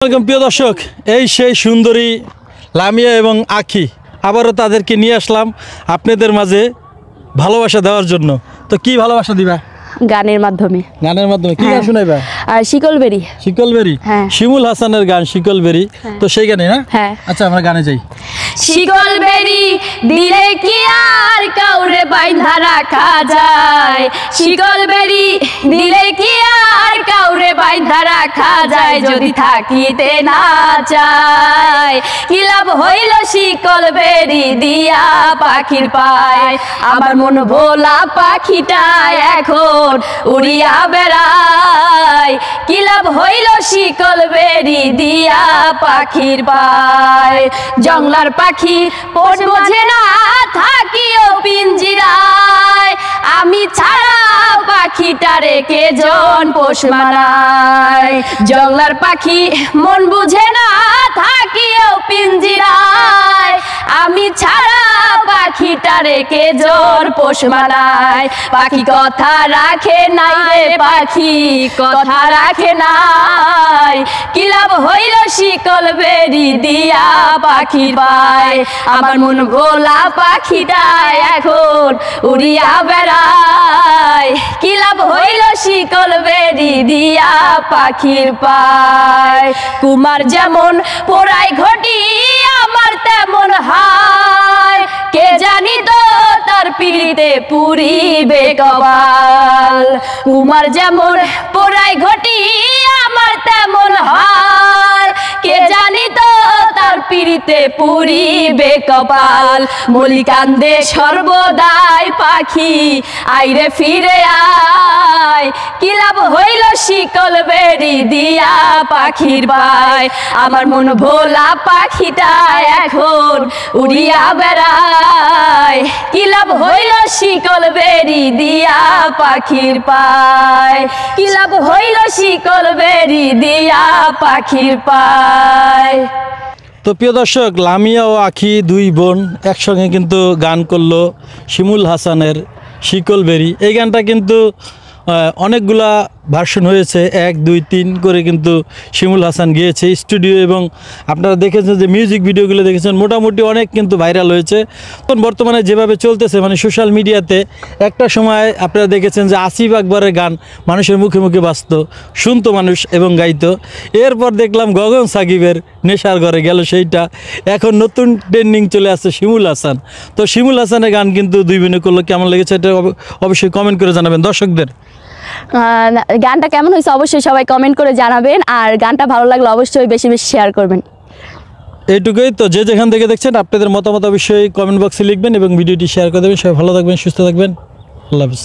প্রিয় দর্শক, এই সেই সুন্দরী লামিয়া এবং আখি আবারও তাদেরকে নিয়ে আসলাম আপনাদের মাঝে ভালোবাসা দেওয়ার জন্য। তো কি ভালোবাসা দিবা? গানের মাধ্যমে। গানের মাধ্যমে কি গান শোনাইবা? আর শিকলবেরি। শিকলবেরি, শিমুল হাসানের গান শিকলবেরি। তো সেই গানে না? হ্যাঁ। আচ্ছা আমরা গানে যাই। শিকলবেরি দিলে কি আর কাউরে বাইন্ধা রাখা যায়? শিকলবেরি দিলে কি আর কাউরে বাইন্ধা রাখা যায়? যদি থাকিতে না চায় কি লাভ হইল শিকলবেরি দিয়া পাখির পায়? আমার মন ভোলা পাখিটা এখন উড়িয়া বেড়ায়। কি লাভ হইল শিকলবেরি দিয়া পাখির পায়? জংলার পাখি পোষ বোঝে না থাকিও পিঞ্জিরায়, আমি ছাড়া পাখিটারে কে জন পোষ মানায়? জংলার পাখি মন বুঝে না থাকিও পিঞ্জিরায়, আমি ছাড়া পাখিটারে কে জন পোষ মানায়? পাখি কথা রাখে নাই রে, পাখি কথা রাখে নাই। কি লাভ হইল শিকলবেরি দিয়া পাখির পায়? আমার মন ভোলা পাখিটা এখন উড়িয়া বেড়ায়। কি লাভ হইল শিকলবেরি দিয়া পাখির পায়? কুমার যেমন পোড়ায় ঘটি আমার তেমন হায়, কে জানি তো তার পিড়িতে পুরিবে কপাল। কুমার যেমন পোড়ায় ঘটি আমার তেমন হাল, কে জানি তো তার পিড়িতে পুরিবে কপাল। মলি কান্দে সর্বদাই পাখি আইরে ফিরে আয়। কি লাভ হইল শিকলবেরি দিয়া পাখির পায়? আমার মন ভোলা পাখিটা এখন উড়িয়া বেড়ায়। কি লাভ হইল শিকলবেরি দিয়া পাখির পায়? কি লাভ হইল শিকলবেরি দিয়া পাখির পায়? তো প্রিয় দর্শক, লামিয়া ও আখি দুই বোন একসঙ্গে কিন্তু গান করলো শিমুল হাসানের শিকলবেরি। এই গানটা কিন্তু অনেকগুলা ভার্সন হয়েছে, 1, 2, 3 করে কিন্তু শিমুল হাসান গিয়েছে স্টুডিও, এবং আপনারা দেখেছেন যে মিউজিক ভিডিওগুলো দেখেছেন মোটামুটি অনেক কিন্তু ভাইরাল হয়েছে। তখন বর্তমানে যেভাবে চলতেছে মানে সোশ্যাল মিডিয়াতে, একটা সময় আপনারা দেখেছেন যে আসিফ আকবরের গান মানুষের মুখে মুখে বাজতো, শুনতো মানুষ এবং গাইতো। এরপর দেখলাম গগন সাকিবের নেশার ঘরে গেল সেইটা, এখন নতুন ট্রেন্ডিং চলে আসছে শিমুল হাসান। তো শিমুল হাসানের গান কিন্তু দুই বোনে করলো, কেমন লেগেছে এটা অবশ্যই কমেন্ট করে জানাবেন দর্শকদের। গানটা কেমন হয়েছে অবশ্যই সবাই কমেন্ট করে জানাবেন, আর গানটা ভালো লাগলে অবশ্যই বেশি বেশি শেয়ার করবেন। এইটুকুই। তো যে যেখান থেকে দেখছেন আপনাদের মতামত অবশ্যই কমেন্ট বক্সে লিখবেন এবং ভিডিওটি শেয়ার করে দেবেন। সবাই ভালো থাকবেন, সুস্থ থাকবেন। আল্লাহ হাফেজ।